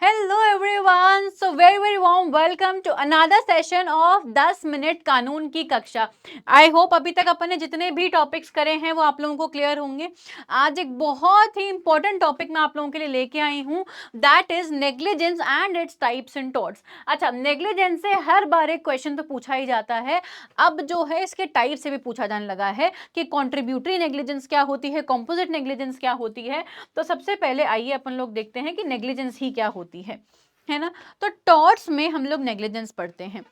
Hello everyone, so very warm welcome to another session of 10 minute कानून की कक्षा। I hope अभी तक अपन ने जितने भी टॉपिक्स करे हैं वो आप लोगों को क्लियर होंगे। आज एक बहुत ही इंपॉर्टेंट टॉपिक मैं आप लोगों के लिए लेके आई हूँ, that is negligence and its types and torts. अच्छा, नेग्लिजेंस से हर बार एक क्वेश्चन तो पूछा ही जाता है, अब जो है इसके टाइप से भी पूछा जाने लगा है कि कॉन्ट्रीब्यूटरी नेग्लिजेंस क्या होती है, कॉम्पोजिट नेग्लिजेंस क्या होती है। तो सबसे पहले आइए अपन लोग देखते हैं कि नेग्लिजेंस ही क्या होती है ना। तो टॉर्ट्स में हम लोग नेग्लिजेंस पढ़ते हैं।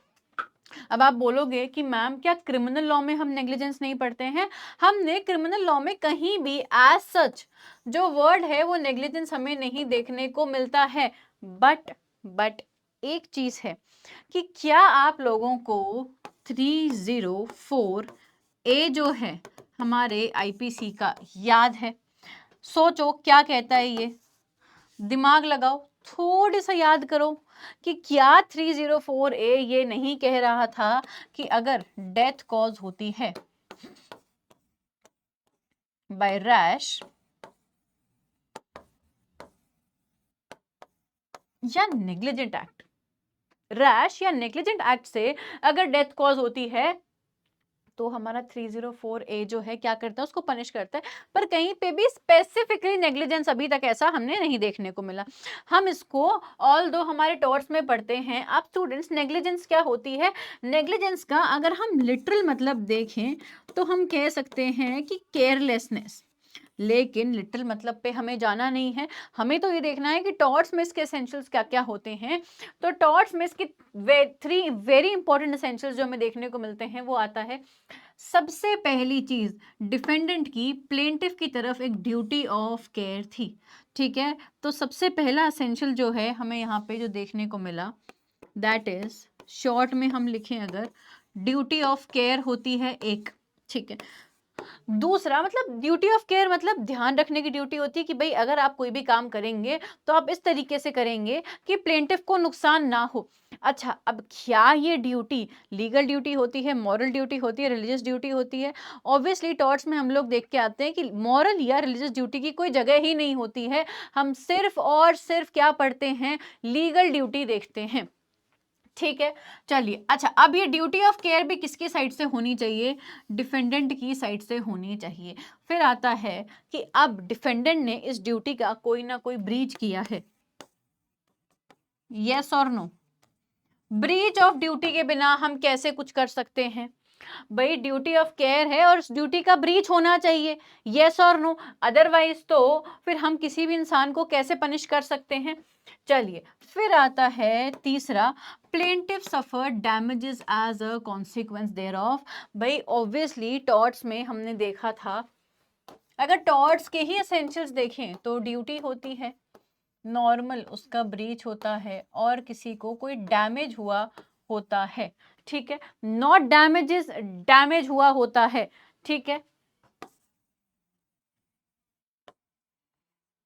अब आप बोलोगे कि मैम क्या क्रिमिनल लॉ में हम नेग्लिजेंस नहीं पढ़ते हैं? हमने क्रिमिनल लॉ में कहीं भी एज सच जो वर्ड है वो नेग्लिजेंस हमें नहीं देखने को मिलता है। बट एक चीज है कि क्या आप लोगों को 304 ए जो है हमारे आईपीसी का याद है? सोचो क्या कहता है ये, दिमाग लगाओ, थोड़ी सा याद करो कि क्या 304 ए ये नहीं कह रहा था कि अगर डेथ कॉज होती है बाय रैश या नेग्लिजेंट एक्ट, रैश या नेग्लिजेंट एक्ट से अगर डेथ कॉज होती है तो हमारा 304 ए जो है क्या करता है, उसको पनिश करता है। पर कहीं पे भी स्पेसिफिकली नेग्लिजेंस अभी तक ऐसा हमने नहीं देखने को मिला। हम इसको ऑल दो हमारे टॉर्ट्स में पढ़ते हैं। अब स्टूडेंट्स, नेग्लिजेंस क्या होती है? नेग्लिजेंस का अगर हम लिटरल मतलब देखें तो हम कह सकते हैं कि केयरलेसनेस, लेकिन लिटिल मतलब पे हमें जाना नहीं है। हमें तो ये देखना है कि टॉर्ट्स में इसके एसेंशियल्स क्या क्या होते हैं। तो टॉर्ट्स में इसके 3 वेरी इंपॉर्टेंट एसेंशियल्स जो हमें देखने को मिलते हैं वो आता है। सबसे पहली चीज, डिफेंडेंट की प्लेंटिफ की तरफ एक ड्यूटी ऑफ केयर थी। ठीक है, तो सबसे पहला एसेंशियल जो है हमें यहाँ पे जो देखने को मिला, दैट इज, शॉर्ट में हम लिखें अगर, ड्यूटी ऑफ केयर होती है एक। ठीक है, दूसरा मतलब ड्यूटी ऑफ केयर मतलब ध्यान रखने की ड्यूटी होती है कि भाई अगर आप कोई भी काम करेंगे तो आप इस तरीके से करेंगे कि प्लेंटिफ को नुकसान ना हो। अच्छा, अब क्या ये ड्यूटी लीगल ड्यूटी होती है, मॉरल ड्यूटी होती है, रिलीजियस ड्यूटी होती है? ऑब्वियसली टॉर्ट्स में हम लोग देख के आते हैं कि मॉरल या रिलीजियस ड्यूटी की कोई जगह ही नहीं होती है। हम सिर्फ और सिर्फ क्या पढ़ते हैं, लीगल ड्यूटी देखते हैं। ठीक है, चलिए। अच्छा, अब ये ड्यूटी ऑफ केयर भी किसकी साइड से होनी चाहिए? डिफेंडेंट की साइड से होनी चाहिए। फिर आता है कि अब डिफेंडेंट ने इस ड्यूटी का कोई ना कोई ब्रीच किया है, यस और नो? ब्रीच ऑफ ड्यूटी के बिना हम कैसे कुछ कर सकते हैं? भाई ड्यूटी ऑफ केयर है और उस ड्यूटी का ब्रीच होना चाहिए, यस और नो? अदरवाइज तो फिर हम किसी भी इंसान को कैसे पनिश कर सकते हैं? चलिए, फिर आता है तीसरा, plaintiff suffer damages as a consequence thereof. भाई ऑब्वियसली टॉर्ट्स में हमने देखा था, अगर टॉर्ट्स के ही एसेंशियल्स देखें तो ड्यूटी होती है, नॉर्मल उसका ब्रीच होता है और किसी को कोई डैमेज हुआ होता है। ठीक है, नॉट डैमेजेस, डैमेज हुआ होता है। ठीक है,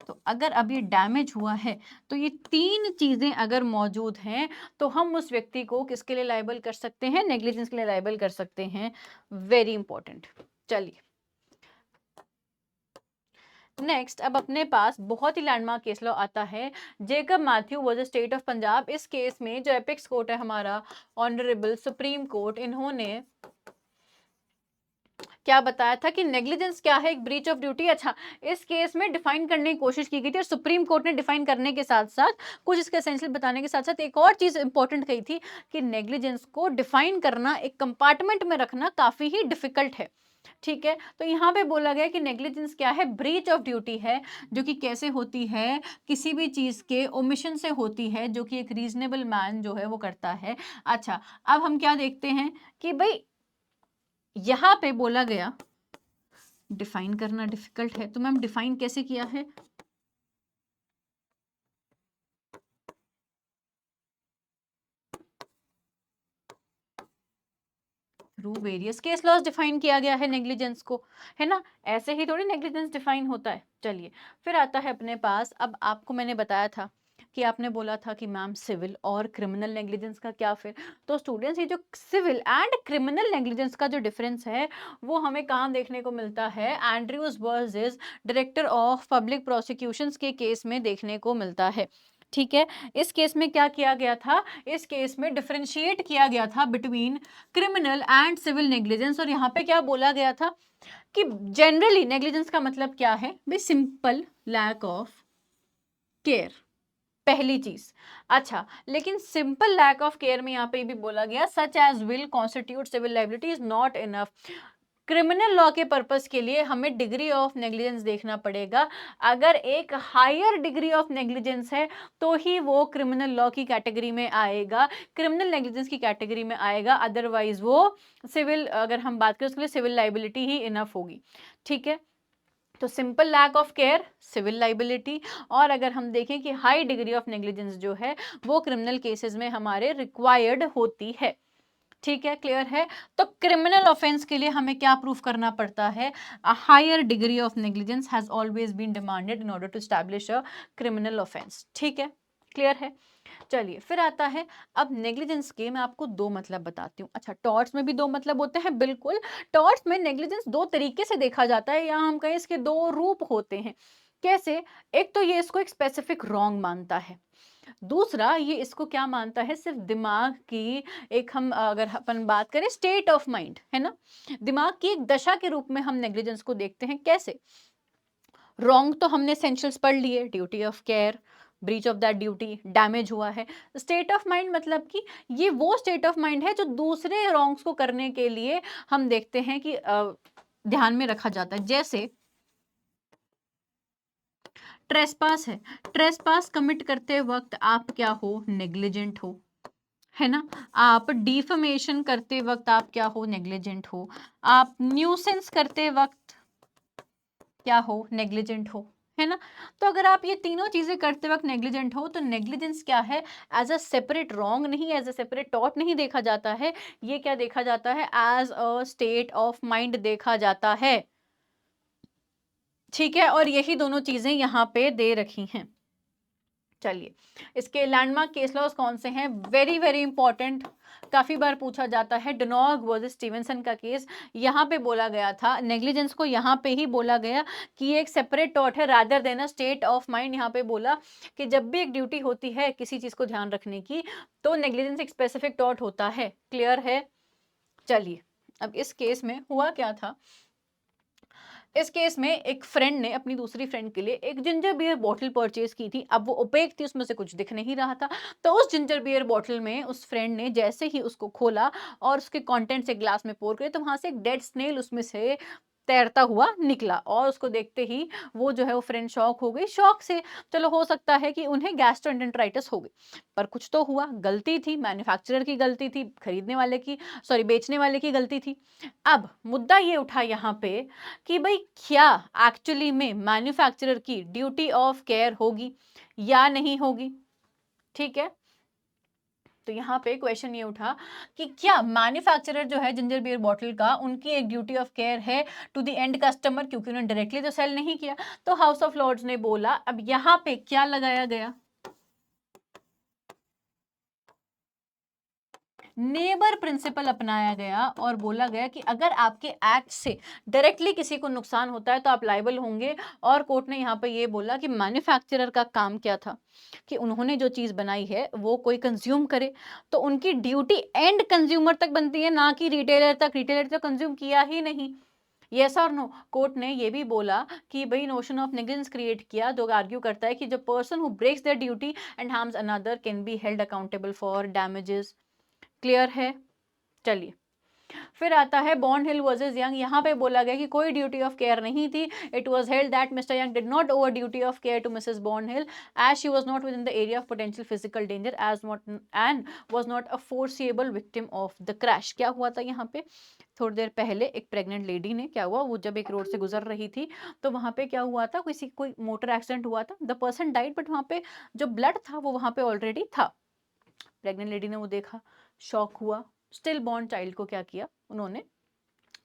तो अगर अब ये डैमेज हुआ है तो ये तीन चीजें अगर मौजूद हैं तो हम उस व्यक्ति को किसके लिए लायबल कर सकते हैं? नेग्लिजेंस के लिए लायबल कर सकते हैं। Very important. चलिए नेक्स्ट, अब अपने पास बहुत ही लैंडमार्क केस लॉ आता है, Jacob Matthew versus state of Punjab. इस केस में जो एपेक्स कोर्ट है हमारा, ऑनरेबल सुप्रीम कोर्ट, इन्होंने क्या बताया था कि नेग्लिजेंस क्या है? एक ब्रीच ऑफ ड्यूटी। अच्छा, इस केस में डिफाइन करने की कोशिश की गई थी और सुप्रीम कोर्ट ने डिफाइन करने के साथ साथ कुछ इसके एसेंशियल बताने के साथ साथ एक और चीज इंपॉर्टेंट कही थी कि नेग्लिजेंस को डिफाइन करना, एक कंपार्टमेंट में रखना काफी ही डिफिकल्ट है। ठीक है, तो यहाँ पे बोला गया कि नेग्लिजेंस क्या है? ब्रीच ऑफ ड्यूटी है, जो कि कैसे होती है? किसी भी चीज के ओमिशन से होती है, जो कि एक रीजनेबल मैन जो है वो करता है। अच्छा, अब हम क्या देखते हैं कि भाई यहाँ पे बोला गया डिफाइन करना डिफिकल्ट है, तो मैम डिफाइन कैसे किया है? Through various case laws define किया गया है नेग्लिजेंस को, है ना? ऐसे ही थोड़ी नेग्लिजेंस डिफाइन होता है। चलिए, फिर आता है अपने पास, अब आपको मैंने बताया था कि आपने बोला था कि मैम सिविल और क्रिमिनल नेग्लिजेंस का क्या? फिर तो स्टूडेंट्स, ये जो सिविल एंड क्रिमिनल नेग्लिजेंस का जो डिफरेंस है वो हमें कहाँ देखने को मिलता है? Andrews versus director of public prosecutions के केस में देखने को मिलता है। ठीक है। इस केस में क्या किया गया था, इस केस में डिफरेंशिएट किया गया था between criminal and civil negligence, और यहाँ पे क्या बोला गया था कि जनरली नेग्लिजेंस का मतलब क्या है भाई, सिंपल लैक ऑफ केयर, पहली चीज। अच्छा, लेकिन सिंपल लैक ऑफ केयर में यहाँ पे भी बोला गया such as will constitute civil liability is not enough. Criminal law के पर्पस के लिए हमें डिग्री ऑफ नेग्लिजेंस देखना पड़ेगा। अगर एक हायर डिग्री ऑफ नेग्लिजेंस है तो ही वो क्रिमिनल लॉ की कैटेगरी में आएगा, क्रिमिनल नेग्लिजेंस की कैटेगरी में आएगा, अदरवाइज वो सिविल, अगर हम बात करें उसके लिए सिविल लाइबिलिटी ही इनफ होगी। ठीक है, तो simple lack of care civil liability, और अगर हम देखें कि हाई डिग्री ऑफ नेग्लिजेंस जो है वो क्रिमिनल केसेस में हमारे रिक्वायर्ड होती है। ठीक है, क्लियर है। तो क्रिमिनल ऑफेंस के लिए हमें क्या प्रूफ करना पड़ता है, a higher degree of negligence has always been demanded in order to establish a criminal offence. ठीक है, क्लियर है। चलिए फिर आता है, अब नेग्लिजेंस के मैं आपको दो मतलब बताती हूँ। अच्छा, टॉर्ट्स में भी दो मतलब होते हैं, बिल्कुल। टॉर्ट्स में नेग्लिजेंस दो तरीके से देखा जाता है, या हम कहें इसके दो रूप होते हैं। कैसे, एक तो ये इसको एक स्पेसिफिक रॉन्ग मानता है, दूसरा ये इसको क्या मानता है, सिर्फ दिमाग की एक, हम अगर अपन बात करें स्टेट ऑफ माइंड है ना, दिमाग की एक दशा के रूप में हम नेग्लिजेंस को देखते हैं। कैसे, रॉन्ग तो हमने एसेंशियल्स पढ़ लिए, duty of care, breach of that duty, damage हुआ है। स्टेट ऑफ माइंड मतलब कि ये वो स्टेट ऑफ माइंड है जो दूसरे रॉन्ग्स को करने के लिए हम देखते हैं कि ध्यान में रखा जाता है। जैसे ट्रेसपास है, ट्रेसपास कमिट करते वक्त आप क्या हो, नेग्लिजेंट हो, है ना। आप डिफमेशन करते वक्त आप क्या हो, नेग्लिजेंट हो। आप न्यूसेंस करते वक्त क्या हो, नेग्लिजेंट हो, है ना। तो अगर आप ये तीनों चीजें करते वक्त नेग्लिजेंट हो तो नेग्लिजेंस क्या है, एज अ सेपरेट रॉन्ग नहीं, एज अ सेपरेट टॉट नहीं देखा जाता है, ये क्या देखा जाता है, as a state of mind देखा जाता है। ठीक है, और यही दोनों चीजें यहाँ पे दे रखी हैं। चलिए, इसके लैंडमार्क केस लॉज कौन से हैं, वेरी वेरी इंपॉर्टेंट, काफी बार पूछा जाता है। डनॉग वर्सेस स्टीवेंसन का केस, यहाँ पे बोला गया था नेग्लिजेंस को, यहाँ पे ही बोला गया कि ये एक सेपरेट टॉट है rather than a state of mind. यहाँ पे बोला कि जब भी एक ड्यूटी होती है किसी चीज को ध्यान रखने की, तो नेग्लिजेंस एक स्पेसिफिक टॉट होता है। क्लियर है। चलिए, अब इस केस में हुआ क्या था, इस केस में एक फ्रेंड ने अपनी दूसरी फ्रेंड के लिए एक जिंजर बियर बॉटल परचेज की थी। अब वो ओपेक थी, उसमें से कुछ दिख नहीं रहा था। तो उस जिंजर बियर बॉटल में उस फ्रेंड ने जैसे ही उसको खोला और उसके कंटेंट्स एक ग्लास में पोर करे, तो वहां से एक डेड स्नेल उसमें से तैरता हुआ निकला, और उसको देखते ही वो जो है वो फ्रेंड शॉक हो गई। शॉक से चलो हो सकता है कि उन्हें गैस्ट्रोएंटेराइटिस हो गई, पर कुछ तो हुआ, गलती थी, मैन्युफैक्चरर की गलती थी, खरीदने वाले की, सॉरी बेचने वाले की गलती थी। अब मुद्दा ये उठा यहाँ पे कि भाई क्या एक्चुअली में मैन्युफैक्चरर की ड्यूटी ऑफ केयर होगी या नहीं होगी। ठीक है, तो यहाँ पे क्वेश्चन ये उठा कि क्या मैन्युफैक्चरर जो है जिंजर बियर बॉटल का, उनकी एक ड्यूटी ऑफ केयर है टू द एंड कस्टमर, क्योंकि उन्होंने डायरेक्टली तो सेल नहीं किया। तो हाउस ऑफ लॉर्ड्स ने बोला, अब यहाँ पे क्या लगाया गया, नेबर प्रिंसिपल अपनाया गया, और बोला गया कि अगर आपके एक्ट से डायरेक्टली किसी को नुकसान होता है तो आप लायबल होंगे। और कोर्ट ने यहाँ पे ये बोला कि मैन्युफैक्चरर का काम क्या था कि उन्होंने जो चीज बनाई है वो कोई कंज्यूम करे, तो उनकी ड्यूटी एंड कंज्यूमर तक बनती है, ना कि रिटेलर तक। रिटेलर तो कंज्यूम किया ही नहीं। यस और नो। कोर्ट ने ये भी बोला कि भाई नोशन ऑफ नेग्लिजेंस क्रिएट किया, जो आर्ग्यू करता है कि जो person who breaks their duty and harms another can be held accountable for damages. Clear है। चलिए, फिर आता है बॉन्ड हिल वर्सेस यंग। यहाँ पे बोला गया कि कोई ड्यूटी ऑफ केयर नहीं थी। It was held that Mr Young did not owe a duty of care to Mrs Bourhill as she was not within the area of potential physical danger as not and was not a foreseeable victim of the crash. क्या हुआ था यहाँ पे, थोड़ी देर पहले एक pregnant lady ने, क्या हुआ, वो जब एक रोड से गुजर रही थी तो वहां पे क्या हुआ था, किसी कोई मोटर एक्सीडेंट हुआ था, द पर्सन डाइड, बट वहां पे जो ब्लड था वो वहां पे ऑलरेडी था। प्रेग्नेंट लेडी ने वो देखा, शॉक हुआ, स्टिल बॉर्न चाइल्ड को क्या किया, उन्होंने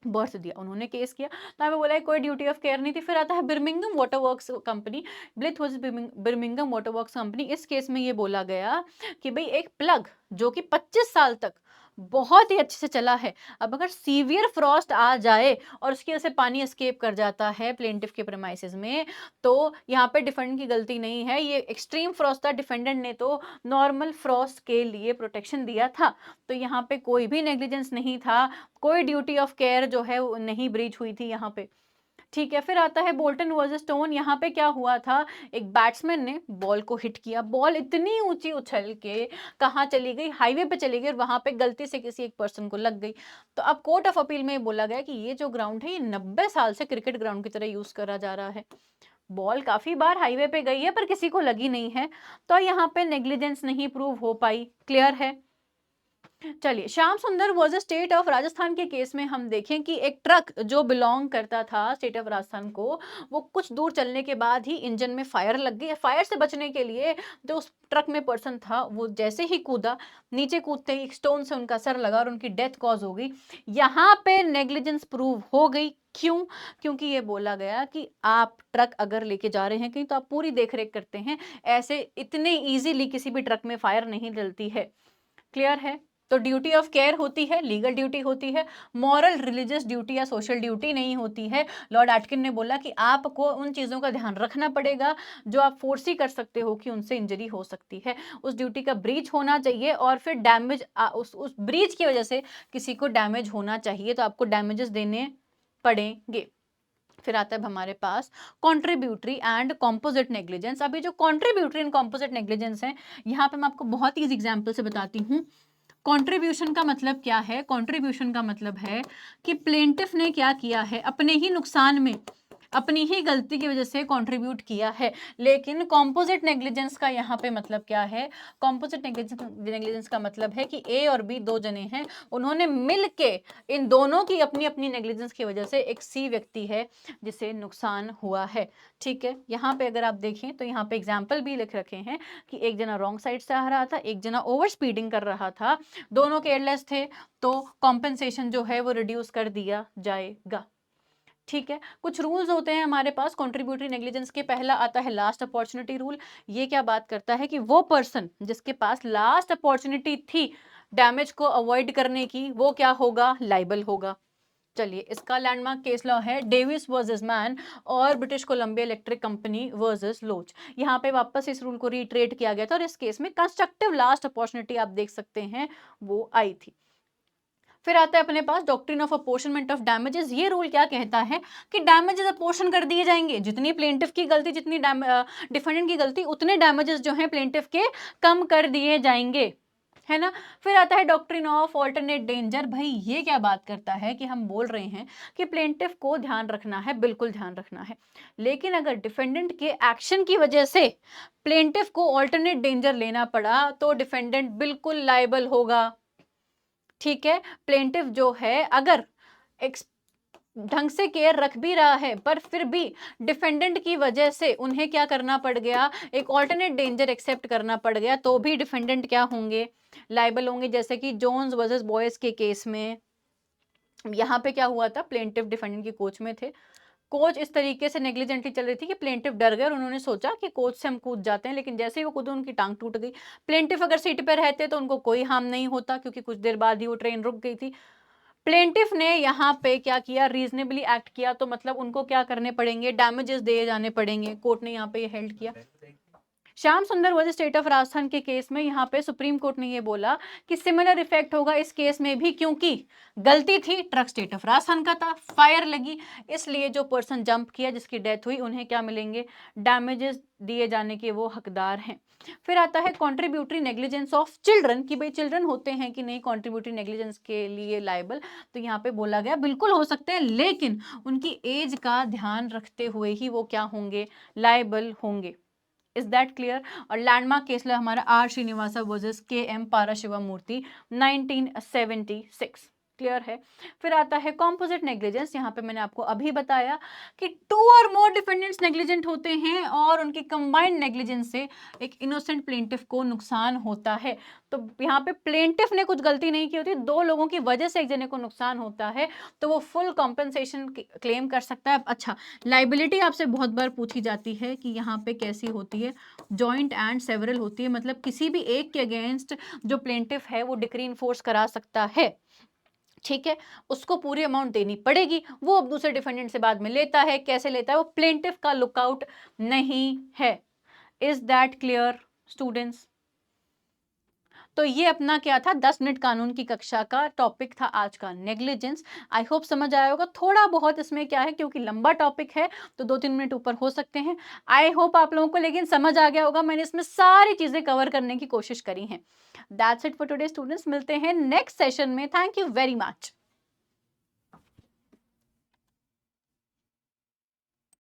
बर्थ दिया, उन्होंने केस किया। तो हमें बोला है कोई ड्यूटी ऑफ केयर नहीं थी। फिर आता है Birmingham water works company, Blyth versus Birmingham water works company. इस केस में ये बोला गया कि भाई एक प्लग जो कि 25 साल तक बहुत ही अच्छे से चला है। अब अगर सीवियर फ्रॉस्ट आ जाए और उसकी वजह से पानी एस्केप कर जाता है प्लेंटिफ के प्रेमाइसेस में, तो यहाँ पे डिफेंडेंट की गलती नहीं है, ये एक्सट्रीम फ्रॉस्ट था, डिफेंडेंट ने तो नॉर्मल फ्रॉस्ट के लिए प्रोटेक्शन दिया था, तो यहाँ पे कोई भी नेग्लिजेंस नहीं था, कोई ड्यूटी ऑफ केयर जो है वो नहीं ब्रीच हुई थी यहाँ पे। ठीक है, फिर आता है बोल्टन वर्सेस स्टोन। यहाँ पे क्या हुआ था, एक बैट्समैन ने बॉल को हिट किया, बॉल इतनी ऊंची उछल के कहाँ चली गई, हाईवे पे चली गई और वहां पे गलती से किसी एक पर्सन को लग गई। तो अब कोर्ट ऑफ अपील में बोला गया कि ये जो ग्राउंड है ये 90 साल से क्रिकेट ग्राउंड की तरह यूज करा जा रहा है, बॉल काफी बार हाईवे पे गई है पर किसी को लगी नहीं है, तो यहाँ पे नेग्लिजेंस नहीं प्रूव हो पाई। क्लियर है। चलिए, श्याम सुंदर वर्सेस स्टेट ऑफ राजस्थान के केस में हम देखें कि एक ट्रक जो बिलोंग करता था स्टेट ऑफ राजस्थान को, वो कुछ दूर चलने के बाद ही इंजन में फायर लग गई। फायर से बचने के लिए जो उस ट्रक में पर्सन था वो जैसे ही कूदा, नीचे कूदते ही एक स्टोन से उनका सर लगा और उनकी डेथ कॉज हो गई। यहाँ पे नेग्लिजेंस प्रूव हो गई। क्यों? क्योंकि ये बोला गया कि आप ट्रक अगर लेके जा रहे हैं कहीं तो आप पूरी देखरेख करते हैं, ऐसे इतने इजीली किसी भी ट्रक में फायर नहीं डलती है। क्लियर है। तो ड्यूटी ऑफ केयर होती है, लीगल ड्यूटी होती है, मॉरल रिलीजियस ड्यूटी या सोशल ड्यूटी नहीं होती है। लॉर्ड एटकिन ने बोला कि आपको उन चीज़ों का ध्यान रखना पड़ेगा जो आप फोर्स ही कर सकते हो कि उनसे इंजरी हो सकती है, उस ड्यूटी का ब्रीच होना चाहिए और फिर डैमेज उस ब्रीच की वजह से किसी को डैमेज होना चाहिए, तो आपको डैमेजेस देने पड़ेंगे। फिर आता है हमारे पास कॉन्ट्रीब्यूटरी एंड कॉम्पोजिट नेग्लिजेंस। अभी जो कॉन्ट्रीब्यूटरी एंड कॉम्पोजिट नेग्लिजेंस है, यहाँ पे मैं आपको बहुत ही एग्जाम्पल से बताती हूँ। कंट्रीब्यूशन का मतलब क्या है? कंट्रीब्यूशन का मतलब है कि प्लेंटिफ ने क्या किया है, अपने ही नुकसान में, अपनी ही गलती की वजह से कंट्रीब्यूट किया है। लेकिन कॉम्पोजिट नेग्लिजेंस का यहाँ पे मतलब क्या है? कॉम्पोजिट नेग्लिजेंस का मतलब है कि ए और बी दो जने हैं, उन्होंने मिल के, इन दोनों की अपनी अपनी नेग्लिजेंस की वजह से एक सी व्यक्ति है जिसे नुकसान हुआ है। ठीक है, यहाँ पे अगर आप देखें तो यहाँ पे एग्जाम्पल भी लिख रखे हैं कि एक जना रॉन्ग साइड से आ रहा था, एक जना ओवर स्पीडिंग कर रहा था, दोनों केयरलेस थे, तो कॉम्पेंसेशन जो है वो रिड्यूस कर दिया जाएगा। ठीक है, कुछ रूल्स होते हैं हमारे पास कंट्रीब्यूटरी नेग्लिजेंस के। पहला आता है लास्ट अपॉर्चुनिटी रूल। ये क्या बात करता है कि वो पर्सन जिसके पास लास्ट अपॉर्चुनिटी थी डैमेज को अवॉइड करने की, वो क्या होगा? लाइबल होगा। चलिए, इसका लैंडमार्क केस लॉ है डेविस वर्सेस मैन और British Columbia electric company versus लोच। यहाँ पे वापस इस रूल को रिट्रेट किया गया था और इस केस में कंस्ट्रक्टिव लास्ट अपॉर्चुनिटी आप देख सकते हैं वो आई थी। फिर आता है अपने पास doctrine of apportionment of damages. ये रूल क्या कहता है कि डैमेजेस अपोर्शन कर दिए जाएंगे, जितनी प्लेंटिफ की गलती, जितनी डिफेंडेंट की गलती, उतने डैमेजेस जो हैं प्लेंटिफ के कम कर दिए जाएंगे, है ना। फिर आता है डॉक्ट्रिन ऑफ ऑल्टरनेट डेंजर। भाई ये क्या बात करता है कि हम बोल रहे हैं कि प्लेंटिफ को ध्यान रखना है, बिल्कुल ध्यान रखना है, लेकिन अगर डिफेंडेंट के एक्शन की वजह से प्लेंटिफ को ऑल्टरनेट डेंजर लेना पड़ा तो डिफेंडेंट बिल्कुल लायबल होगा। ठीक है, प्लेंटिफ जो है अगर ढंग से केयर रख भी रहा है पर फिर भी डिफेंडेंट की वजह से उन्हें क्या करना पड़ गया, एक ऑल्टरनेट डेंजर एक्सेप्ट करना पड़ गया, तो भी डिफेंडेंट क्या होंगे? लायबल होंगे। जैसे कि जोन्स वर्सेस बॉयज के केस में यहाँ पे क्या हुआ था, प्लेंटिफ डिफेंडेंट के कोच में थे, कोच इस तरीके से नेग्लिजेंटली चल रही थी कि प्लेंटिफ डर गए और उन्होंने सोचा कि कोच से हम कूद जाते हैं, लेकिन जैसे ही वो कूदे उनकी टांग टूट गई। प्लेंटिफ अगर सीट पे रहते तो उनको कोई हार्म नहीं होता क्योंकि कुछ देर बाद ही वो ट्रेन रुक गई थी। प्लेंटिफ ने यहाँ पे क्या किया, रीजनेबली एक्ट किया, तो मतलब उनको क्या करने पड़ेंगे, डैमेजेस दिए जाने पड़ेंगे। कोर्ट ने यहाँ पे हेल्ड किया। श्याम सुंदर वर्सेस स्टेट ऑफ राजस्थान के केस में यहाँ पे सुप्रीम कोर्ट ने ये बोला कि सिमिलर इफेक्ट होगा इस केस में भी, क्योंकि गलती थी, ट्रक स्टेट ऑफ राजस्थान का था, फायर लगी, इसलिए जो पर्सन जंप किया जिसकी डेथ हुई उन्हें क्या मिलेंगे? डैमेजेस दिए जाने के वो हकदार हैं। फिर आता है कॉन्ट्रीब्यूटरी नेग्लिजेंस ऑफ चिल्ड्रन, कि भाई चिल्ड्रन होते हैं कि नहीं कॉन्ट्रीब्यूटरी नेग्लिजेंस के लिए लायबल, तो यहाँ पे बोला गया बिल्कुल हो सकते हैं, लेकिन उनकी एज का ध्यान रखते हुए ही वो क्या होंगे? लायबल होंगे। Is that clear? और लैंडमार्क केस हमारा आर श्रीनिवासा वर्सेस के एम पाराशिवा मूर्ति 1976। क्लियर है। फिर आता है कॉम्पोजिट नेग्लिजेंस। यहाँ पे मैंने आपको अभी बताया कि 2 और मोर डिफेंडेंट्स नेग्लिजेंट होते हैं और उनकी कंबाइंड नेग्लिजेंस से एक इनोसेंट प्लेंटिफ को नुकसान होता है। तो यहाँ पे प्लेंटिफ ने कुछ गलती नहीं की होती, 2 लोगों की वजह से एक जने को नुकसान होता है, तो वो फुल कॉम्पेंसेशन क्लेम कर सकता है। अच्छा, लाइबिलिटी आपसे बहुत बार पूछी जाती है कि यहाँ पे कैसी होती है, जॉइंट एंड सेवरल होती है, मतलब किसी भी एक के अगेंस्ट जो प्लेंटिफ है वो डिक्री इन्फोर्स करा सकता है, ठीक है, उसको पूरी अमाउंट देनी पड़ेगी। वो अब दूसरे डिफेंडेंट से बाद में लेता है, कैसे लेता है, वो प्लेंटिफ का लुकआउट नहीं है। Is that clear students? तो ये अपना क्या था, 10 मिनट कानून की कक्षा का टॉपिक था आज का, नेग्लिजेंस। आई होप समझ आया होगा। थोड़ा बहुत इसमें क्या है, क्योंकि लंबा टॉपिक है तो 2-3 मिनट ऊपर हो सकते हैं। आई होप आप लोगों को लेकिन समझ आ गया होगा, मैंने इसमें सारी चीजें कवर करने की कोशिश करी हैं। That's it for today students, मिलते हैं नेक्स्ट सेशन में। Thank you very much.